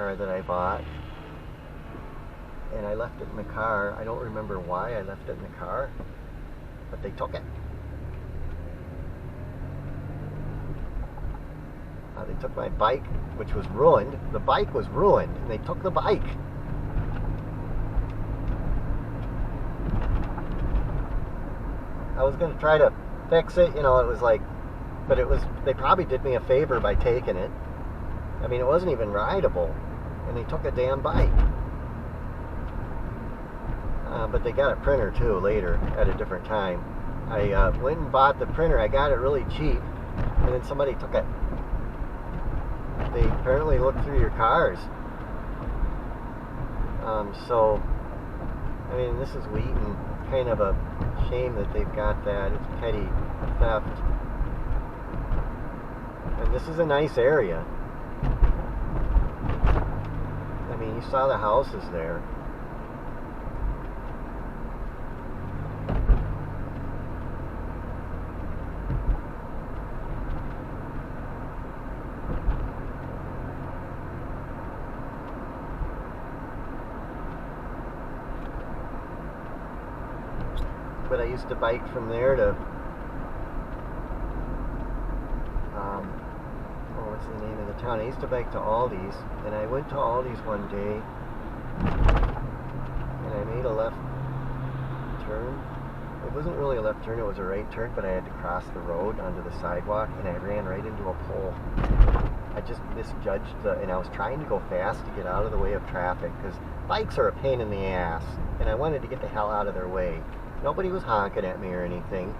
car that I bought, and I left it in the car. I don't remember why I left it in the car, but they took it. They took my bike, which was ruined. The bike was ruined, and they took the bike. I was going to try to fix it, it was like, but they probably did me a favor by taking it. I mean, it wasn't even rideable, and they took a damn bike. But they got a printer too later at a different time. I went and bought the printer. I got it really cheap, and then somebody took it. They apparently look through your cars. So, I mean, this is Wheaton. Kind of a shame that they've got that. It's petty theft. And this is a nice area. I mean, you saw the houses there. But I used to bike from there to, what's the name of the town? I used to bike to Aldi's, and I went to Aldi's one day, and I made a left turn. It wasn't really a left turn, it was a right turn, but I had to cross the road onto the sidewalk, and I ran right into a pole. I just misjudged and I was trying to go fast to get out of the way of traffic, because bikes are a pain in the ass, and I wanted to get the hell out of their way. Nobody was honking at me or anything.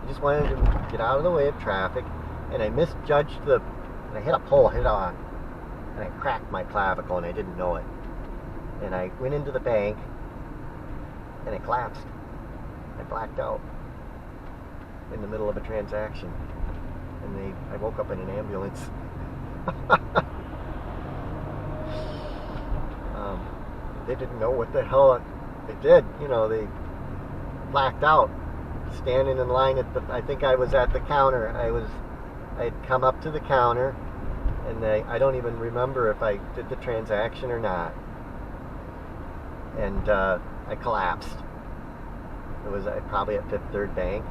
I just wanted to get out of the way of traffic, and I misjudged and I hit a pole head on, and I cracked my clavicle, and I didn't know it. And I went into the bank, and I collapsed. I blacked out in the middle of a transaction, and I woke up in an ambulance. They didn't know what the hell they did. They blacked out, standing in line I think I was at the counter. I had come up to the counter, and I don't even remember if I did the transaction or not. And I collapsed. It was probably at Fifth Third Bank,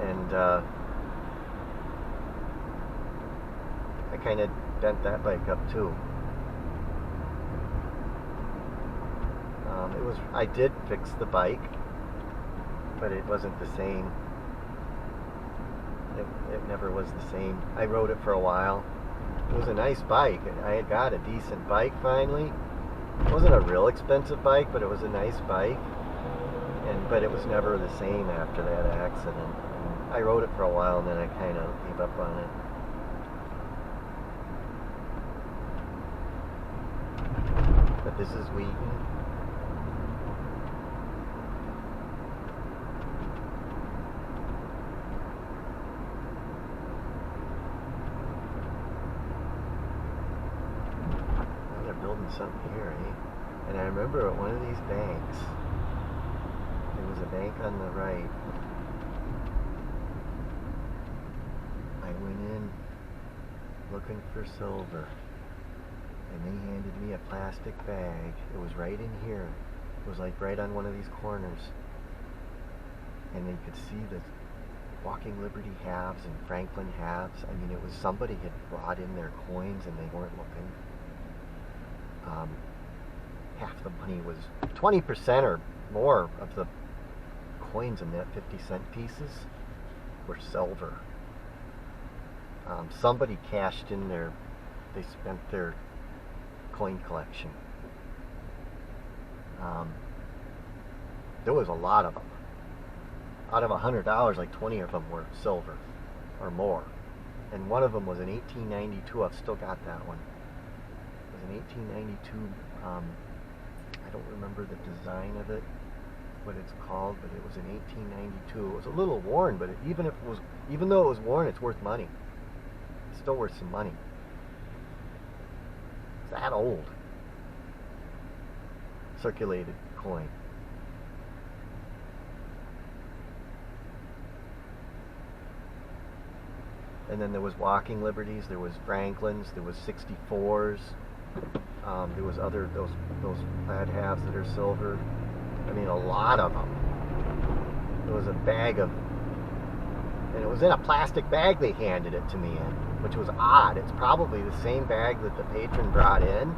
and I kind of bent that bike up too. I did fix the bike, but it wasn't the same. It never was the same. I rode it for a while. It was a nice bike. I had got a decent bike finally. It wasn't a real expensive bike, but it was a nice bike. But it was never the same after that accident. I rode it for a while, and then I kind of gave up on it. But this is Wheaton. Building something here, eh? And I remember at one of these banks, there was a bank on the right. I went in looking for silver, and they handed me a plastic bag. It was right in here. It was like right on one of these corners, and they could see the Walking Liberty halves and Franklin halves. I mean, it was somebody had brought in their coins and they weren't looking. Half the money was 20% or more of the coins in that 50-cent pieces were silver. Somebody cashed in they spent their coin collection. There was a lot of them. Out of $100, like 20 of them were silver or more. And one of them was in 1892. I've still got that one. It was in 1892. I don't remember the design of it, what it's called, but it was in 1892. It was a little worn, but even though it was worn, it's worth money. It's still worth some money. It's that old. Circulated coin. And then there was Walking Liberties, there was Franklins, there was 64s, there was other, those plaid halves that are silver. I mean, a lot of them. There was a bag of, and it was in a plastic bag they handed it to me in, which was odd. It's probably the same bag that the patron brought in.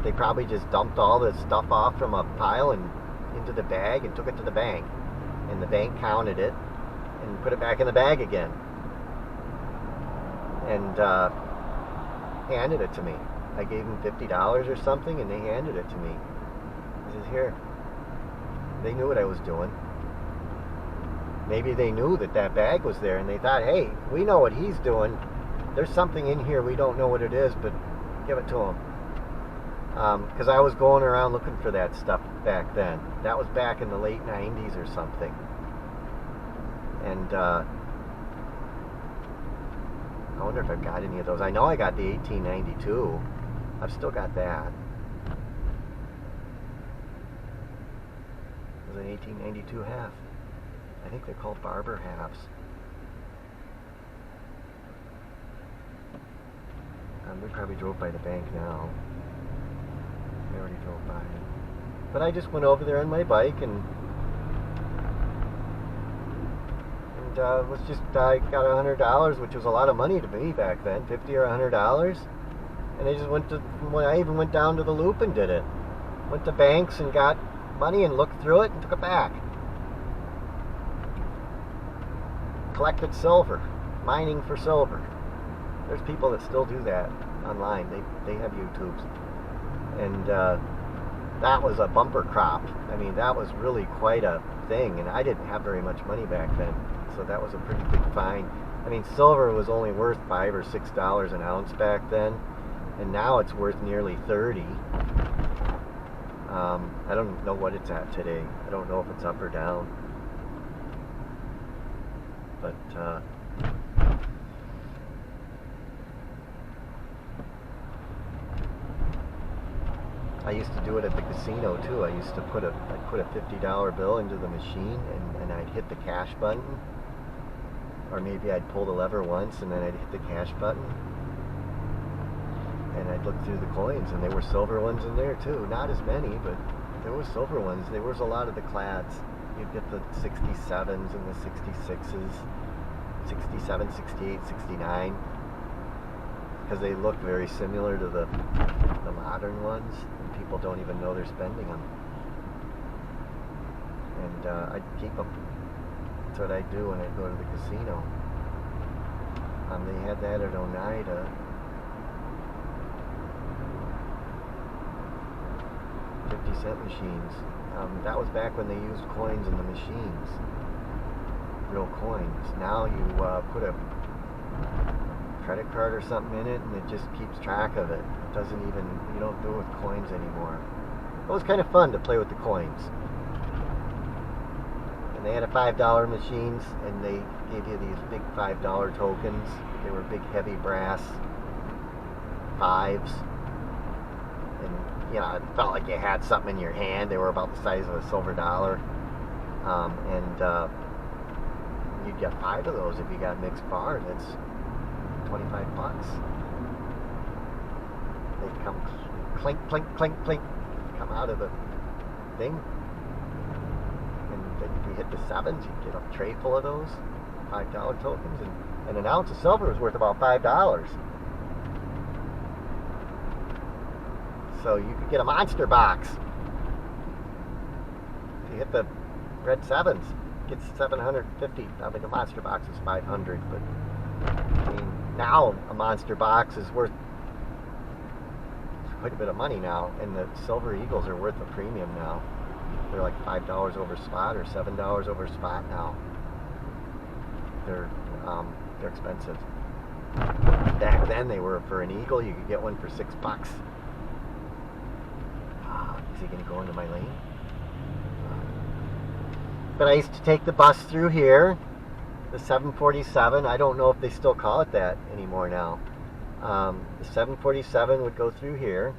They probably just dumped all the stuff off from a pile and into the bag and took it to the bank. And the bank counted it and put it back in the bag again. And handed it to me. I gave them $50 or something, and they handed it to me. This is here. They knew what I was doing. Maybe they knew that that bag was there, and they thought, hey, we know what he's doing. There's something in here, we don't know what it is, but give it to him. Because I was going around looking for that stuff back then. That was back in the late 90s or something. And I wonder if I've got any of those. I know I got the 1892. I've still got that. It was an 1892 half. I think they're called barber halves. We probably drove by the bank now. We already drove by it. But I just went over there on my bike and was just, I got $100, which was a lot of money to me back then, $50 or $100. And I just went to, I even went down to the Loop and did it. Went to banks and got money and looked through it and took it back. Collected silver, mining for silver. There's people that still do that online. They have YouTubes. And that was a bumper crop. I mean, that was really quite a thing, and I didn't have very much money back then, so that was a pretty big find. I mean, silver was only worth $5 or $6 an ounce back then, and now it's worth nearly 30. I don't know what it's at today. I don't know if it's up or down. But I used to do it at the casino too. I used to put a $50 bill into the machine, and I'd hit the cash button, or maybe I'd pull the lever once and then I'd hit the cash button, and I'd look through the coins, and there were silver ones in there too. Not as many, but there were silver ones. There was a lot of the clads. You'd get the 67s and the 66s, 67, 68, 69, because they look very similar to the modern ones, and people don't even know they're spending them. And I'd keep them. That's what I do when I go to the casino. They had that at Oneida. 50-cent machines. That was back when they used coins in the machines. Real coins. Now you put a credit card or something in it, and it just keeps track of it. It doesn't even, you don't do it with coins anymore. It was kind of fun to play with the coins. And they had a $5 machines, and they gave you these big $5 tokens. They were big, heavy brass fives. And, you know, it felt like you had something in your hand. They were about the size of a silver dollar. You'd get 5 of those if you got mixed bar. That's $25. They'd come clink, clink, clink, clink, come out of the thing. And then if you hit the 7s, you'd get a tray full of those $5 tokens. And an ounce of silver was worth about $5. So you could get a monster box. If you hit the red 7s, it gets 750. I mean, the monster box is 500, but I mean, now a monster box is worth quite a bit of money now, and the silver eagles are worth a premium now. They're like $5 over spot or $7 over spot now. They're expensive. Back then they were, for an eagle, you could get one for $6. Is he going to go into my lane? But I used to take the bus through here, the 747. I don't know if they still call it that anymore now. The 747 would go through here,